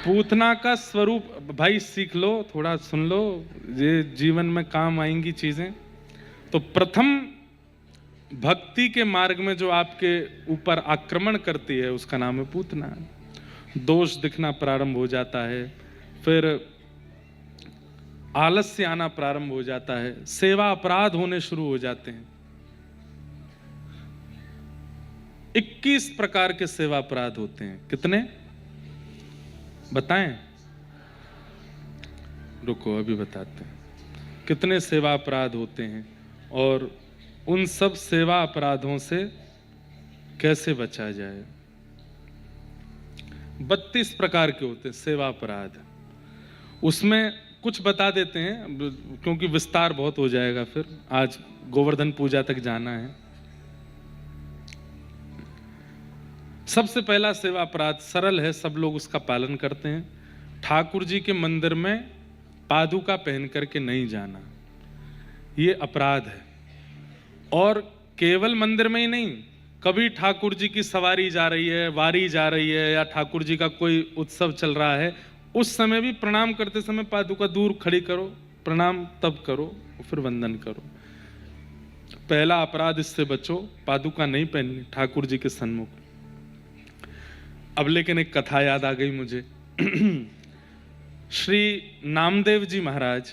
पूतना का स्वरूप भाई सीख लो, थोड़ा सुन लो, ये जीवन में काम आएंगी चीजें। तो प्रथम भक्ति के मार्ग में जो आपके ऊपर आक्रमण करती है उसका नाम है पूतना। दोष दिखना प्रारंभ हो जाता है, फिर आलस्य आना प्रारंभ हो जाता है, सेवा अपराध होने शुरू हो जाते हैं। 21 प्रकार के सेवा अपराध होते हैं। कितने बताएं? रुको अभी बताते हैं कितने सेवा अपराध होते हैं और उन सब सेवा अपराधों से कैसे बचा जाए। 32 प्रकार के होते हैं सेवा अपराध। उसमें कुछ बता देते हैं क्योंकि विस्तार बहुत हो जाएगा, फिर आज गोवर्धन पूजा तक जाना है। सबसे पहला सेवा अपराध सरल है, सब लोग उसका पालन करते हैं। ठाकुर जी के मंदिर में पादुका पहन करके नहीं जाना, ये अपराध है। और केवल मंदिर में ही नहीं, कभी ठाकुर जी की सवारी जा रही है, वारी जा रही है, या ठाकुर जी का कोई उत्सव चल रहा है, उस समय भी प्रणाम करते समय पादुका दूर खड़ी करो, प्रणाम तब करो, फिर वंदन करो। पहला अपराध इससे बचो, पादुका नहीं पहननी ठाकुर जी के सन्मुख। अब लेकिन एक कथा याद आ गई मुझे। श्री नामदेव जी महाराज,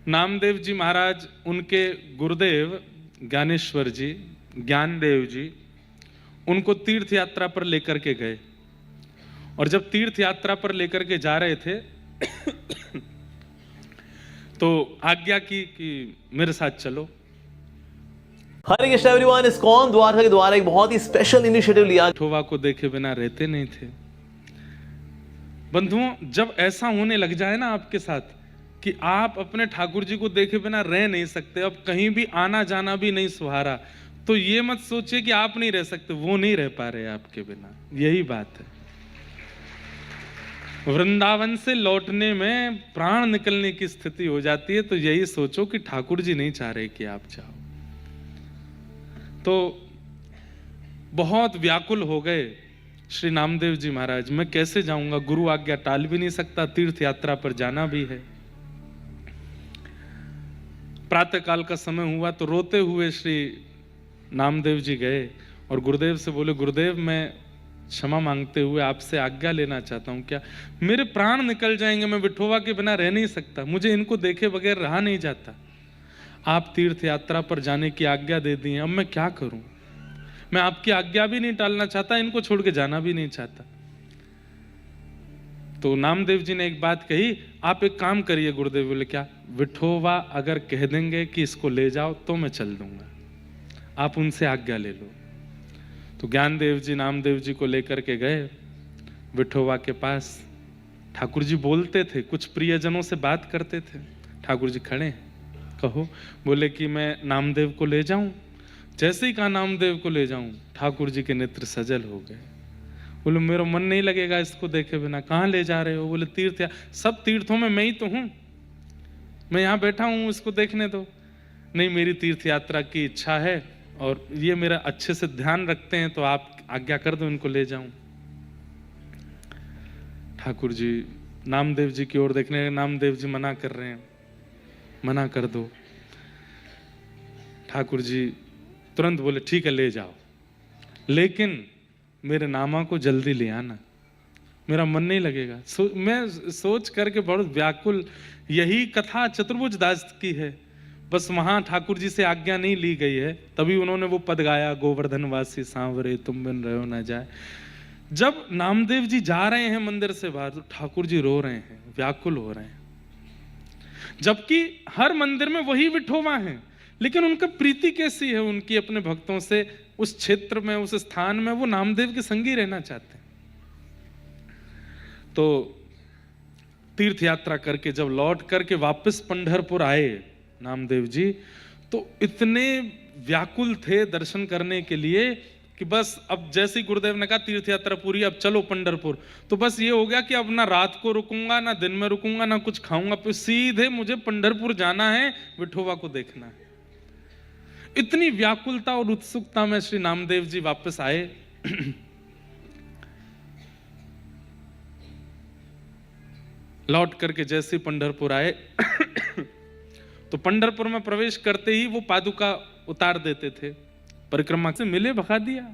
नामदेव जी महाराज, उनके गुरुदेव ज्ञानेश्वर जी, ज्ञानदेव जी, उनको तीर्थ यात्रा पर लेकर के गए। और जब तीर्थ यात्रा पर लेकर के जा रहे थे तो आज्ञा की कि मेरे साथ चलो। हरे कृष्ण एवरीवन, इस्कॉन द्वारका के द्वारा एक बहुत ही स्पेशल इनिशिएटिव लिया। विठोबा को देखे बिना रहते नहीं थे। बंधुओं, जब ऐसा होने लग जाए ना आपके साथ कि आप अपने ठाकुर जी को देखे बिना रह नहीं सकते, अब कहीं भी आना जाना भी नहीं सुहारा, तो ये मत सोचिए कि आप नहीं रह सकते, वो नहीं रह पा रहे आपके बिना। यही बात है। वृंदावन से लौटने में प्राण निकलने की स्थिति हो जाती है, तो यही सोचो कि ठाकुर जी नहीं चाह रहे कि आप जाओ। तो बहुत व्याकुल हो गए श्री नामदेव जी महाराज, मैं कैसे जाऊंगा, गुरु आज्ञा टाल भी नहीं सकता, तीर्थ यात्रा पर जाना भी है। प्रातः काल का समय हुआ तो रोते हुए श्री नामदेव जी गए और गुरुदेव से बोले, गुरुदेव मैं क्षमा मांगते हुए आपसे आज्ञा लेना चाहता हूं, क्या मेरे प्राण निकल जाएंगे, मैं विठोबा के बिना रह नहीं सकता, मुझे इनको देखे बगैर रहा नहीं जाता। आप तीर्थ यात्रा पर जाने की आज्ञा दे दी है, अब मैं क्या करूं, मैं आपकी आज्ञा भी नहीं टालना चाहता, इनको छोड़ के जाना भी नहीं चाहता। तो नामदेव जी ने एक बात कही, आप एक काम करिए। गुरुदेव बोले, क्या? विठोबा अगर कह देंगे कि इसको ले जाओ तो मैं चल दूंगा, आप उनसे आज्ञा ले लो। तो ज्ञानदेव जी नामदेव जी को लेकर के गए विठोबा के पास। ठाकुर जी बोलते थे, कुछ प्रियजनों से बात करते थे। ठाकुर जी खड़े हैं, कहो। बोले कि मैं नामदेव को ले जाऊं। जैसे ही कहा नामदेव को ले जाऊं, ठाकुर जी के नेत्र सजल हो गए। बोले, मेरा मन नहीं लगेगा इसको देखे बिना। कहाँ ले जा रहे हो? बोले, तीर्थ। सब तीर्थों में मैं ही तो हूं, मैं यहाँ बैठा हूं, इसको देखने दो। नहीं, मेरी तीर्थ यात्रा की इच्छा है और ये मेरा अच्छे से ध्यान रखते हैं, तो आप आज्ञा कर दो, इनको ले जाऊं। ठाकुर जी नामदेव जी की ओर देखने, नामदेव जी मना कर रहे हैं, मना कर दो। ठाकुर जी तुरंत बोले, ठीक है ले जाओ, लेकिन मेरे नामा को जल्दी ले आना, मेरा मन नहीं लगेगा। मैं सोच करके बहुत व्याकुल, यही कथा चतुर्भुज दास की है, बस वहां ठाकुर जी से आज्ञा नहीं ली गई है, तभी उन्होंने वो पद गाया, गोवर्धन वासी सांवरे तुम बिन रहो ना जाए। जब नामदेव जी जा रहे हैं मंदिर से बाहर, तो ठाकुर जी रो रहे हैं, व्याकुल हो रहे हैं, जबकि हर मंदिर में वही विठोबा हैं, लेकिन उनका प्रीति कैसी है उनकी अपने भक्तों से, उस क्षेत्र में, उस स्थान में वो नामदेव के संगी रहना चाहते हैं। तो तीर्थ यात्रा करके जब लौट करके वापस पंढरपुर आए नामदेव जी, तो इतने व्याकुल थे दर्शन करने के लिए कि बस अब जैसे ही गुरुदेव ने कहा तीर्थ यात्रा पूरी, अब चलो पंढरपुर, तो बस ये हो गया कि अब ना रात को रुकूंगा, ना दिन में रुकूंगा, ना कुछ खाऊंगा, फिर सीधे मुझे पंढरपुर जाना है, विठोबा को देखना है। इतनी व्याकुलता और उत्सुकता में श्री नामदेव जी वापस आए। लौट करके जैसे पंढरपुर आए तो पंढरपुर में प्रवेश करते ही वो पादुका उतार देते थे, परिक्रमा से मिले, भगा दिया।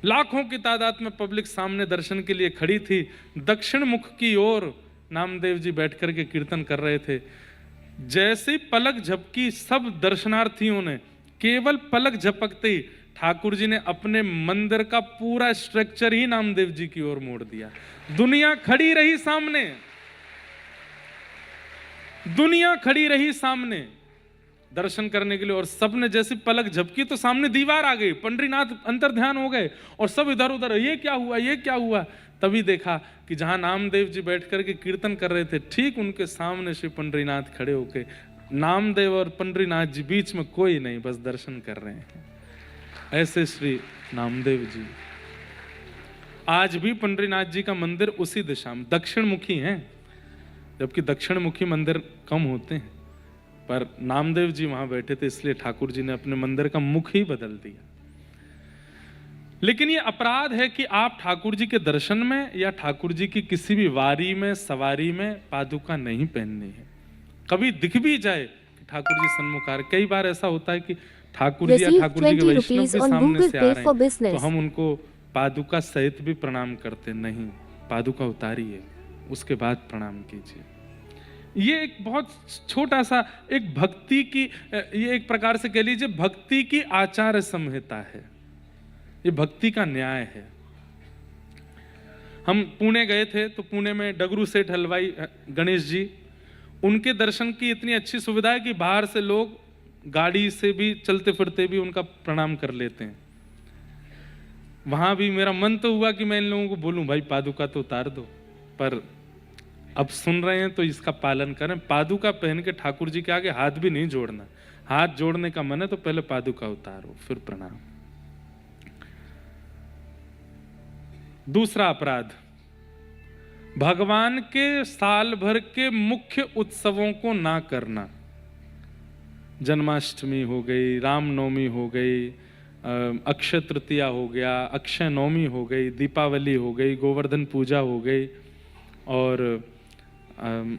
लाखों की तादाद में पब्लिक सामने दर्शन के लिए खड़ी थी। दक्षिण मुख की ओर नामदेव जी बैठ करके कीर्तन कर रहे थे। जैसे पलक झपकी, सब दर्शनार्थियों ने केवल पलक झपकते ही ठाकुर जी ने अपने मंदिर का पूरा स्ट्रक्चर ही नामदेव जी की ओर मोड़ दिया। दुनिया खड़ी रही सामने, दुनिया खड़ी रही सामने दर्शन करने के लिए, और सबने जैसी पलक झपकी तो सामने दीवार आ गई, पंडरीनाथ अंतर्ध्यान हो गए और सब इधर उधर, ये क्या हुआ, ये क्या हुआ। तभी देखा कि जहां नामदेव जी बैठ करके कीर्तन कर रहे थे, ठीक उनके सामने श्री पंडरीनाथ खड़े होके, नामदेव और पंडरीनाथ जी बीच में कोई नहीं, बस दर्शन कर रहे हैं। ऐसे श्री नामदेव जी। आज भी पंडरीनाथ जी का मंदिर उसी दिशा में दक्षिण मुखी है, जबकि दक्षिण मुखी मंदिर कम होते हैं, पर नामदेव जी वहां बैठे थे, इसलिए ठाकुर जी ने अपने मंदिर का मुख ही बदल दिया। लेकिन ये अपराध है कि आप ठाकुर जी के दर्शन में या ठाकुर जी की किसी भी वारी में, सवारी में पादुका नहीं पहननी है। कभी दिख भी जाए कि ठाकुर जी सन्मुख आ रहे, कई बार ऐसा होता है कि ठाकुर जी या ठाकुर जी के वैष्णव भी सामने से आ रहे हैं, तो हम उनको पादुका सहित भी प्रणाम करते नहीं, पादुका उतारिए उसके बाद प्रणाम कीजिए। ये एक बहुत छोटा सा एक भक्ति की, ये एक प्रकार से कह लीजिए भक्ति की आचार संहिता है, ये भक्ति का न्याय है। हम पुणे गए थे तो पुणे में डगरू सेठ हलवाई गणेश जी, उनके दर्शन की इतनी अच्छी सुविधा है कि बाहर से लोग गाड़ी से भी, चलते फिरते भी उनका प्रणाम कर लेते हैं। वहां भी मेरा मन तो हुआ कि मैं इन लोगों को बोलूं भाई पादुका तो उतार दो, पर अब सुन रहे हैं तो इसका पालन करें। पादुका पहन के ठाकुर जी के आगे हाथ भी नहीं जोड़ना, हाथ जोड़ने का मन है तो पहले पादुका उतारो फिर प्रणाम। दूसरा अपराध, भगवान के साल भर के मुख्य उत्सवों को ना करना। जन्माष्टमी हो गई, रामनवमी हो गई, अक्षय तृतीया हो गया, अक्षय नवमी हो गई, दीपावली हो गई, गोवर्धन पूजा हो गई, और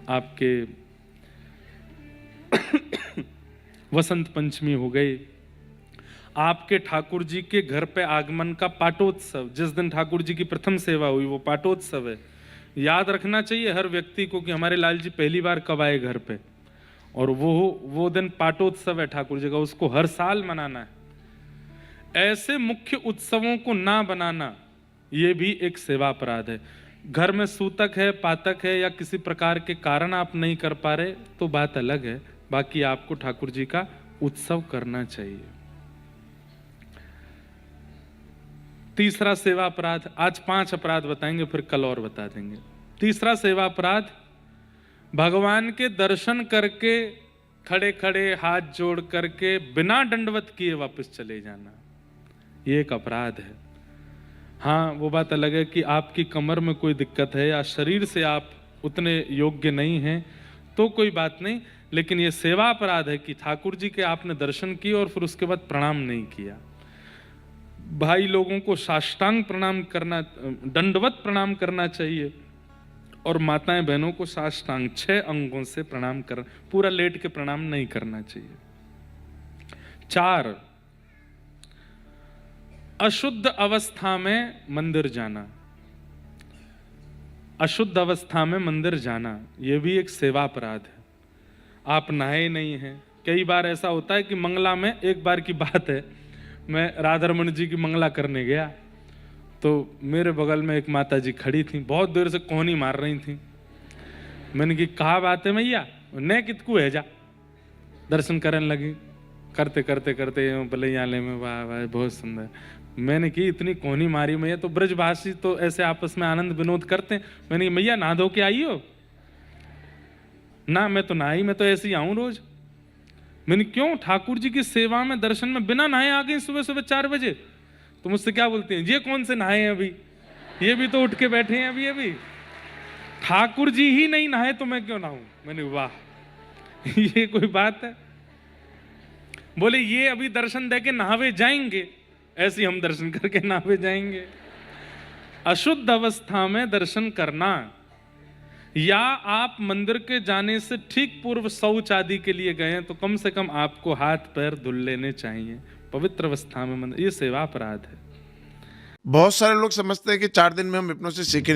आपके वसंत पंचमी हो गई। आपके ठाकुर जी के घर पे आगमन का पाटोत्सव, जिस दिन ठाकुर जी की प्रथम सेवा हुई वो पाटोत्सव है। याद रखना चाहिए हर व्यक्ति को कि हमारे लाल जी पहली बार कब आए घर पे, और वो दिन पाटोत्सव है ठाकुर जी का, उसको हर साल मनाना है। ऐसे मुख्य उत्सवों को ना बनाना ये भी एक सेवा अपराध है। घर में सूतक है, पातक है, या किसी प्रकार के कारण आप नहीं कर पा रहे तो बात अलग है, बाकी आपको ठाकुर जी का उत्सव करना चाहिए। तीसरा सेवा अपराध, आज 5 अपराध बताएंगे फिर कल और बता देंगे। तीसरा सेवा अपराध, भगवान के दर्शन करके खड़े खड़े हाथ जोड़ करके बिना दंडवत किए वापस चले जाना, ये एक अपराध है। हाँ, वो बात अलग है कि आपकी कमर में कोई दिक्कत है या शरीर से आप उतने योग्य नहीं हैं तो कोई बात नहीं, लेकिन ये सेवा अपराध है कि ठाकुर जी के आपने दर्शन किए और फिर उसके बाद प्रणाम नहीं किया। भाई लोगों को साष्टांग प्रणाम करना, दंडवत प्रणाम करना चाहिए, और माताएं बहनों को साष्टांग 6 अंगों से प्रणाम कर, पूरा लेट के प्रणाम नहीं करना चाहिए। 4, अशुद्ध अवस्था में मंदिर जाना। अशुद्ध अवस्था में मंदिर जाना ये भी एक सेवा अपराध है। आप नहाए नहीं हैं। कई बार ऐसा होता है कि मंगला में, एक बार की बात है, मैं राधारमण जी की मंगला करने गया तो मेरे बगल में एक माता जी खड़ी थी, बहुत देर से कोहनी मार रही थी। मैंने की कहा बात है मैया, ने कितकू है जा, दर्शन करने लगी। करते करते करते बलैयाले में, वाह वाह बहुत सुंदर। मैंने की इतनी कोहनी मारी मैया, तो ब्रजवासी तो ऐसे आपस में आनंद विनोद करते हैं। मैंने की मैया नहा धो के आई हो? ना मैं तो नहाई, मैं तो ऐसे ही आऊं रोज। मैंने क्यों? ठाकुर जी की सेवा में दर्शन में बिना नहाए आ गई सुबह सुबह 4 बजे। तो मुझसे क्या बोलते हैं, ये कौन से नहाए हैं अभी, ये भी तो उठ के बैठे हैं अभी। ठाकुर जी ही नहीं नहाए तो मैं क्यों नहाऊं? मैंने वाह ये कोई बात है। बोले ये अभी दर्शन दे के नहावे जाएंगे, ऐसे हम दर्शन करके नहावे जाएंगे। अशुद्ध अवस्था में दर्शन करना, या आप मंदिर के जाने से ठीक पूर्व शौच आदि के लिए गए हैं तो कम से कम आपको हाथ पैर धुल लेने चाहिए पवित्र अवस्था में। मंदिर, ये सेवा अपराध है। बहुत सारे लोग समझते हैं कि 4 दिन में हम हिप्नोसिस सीख ही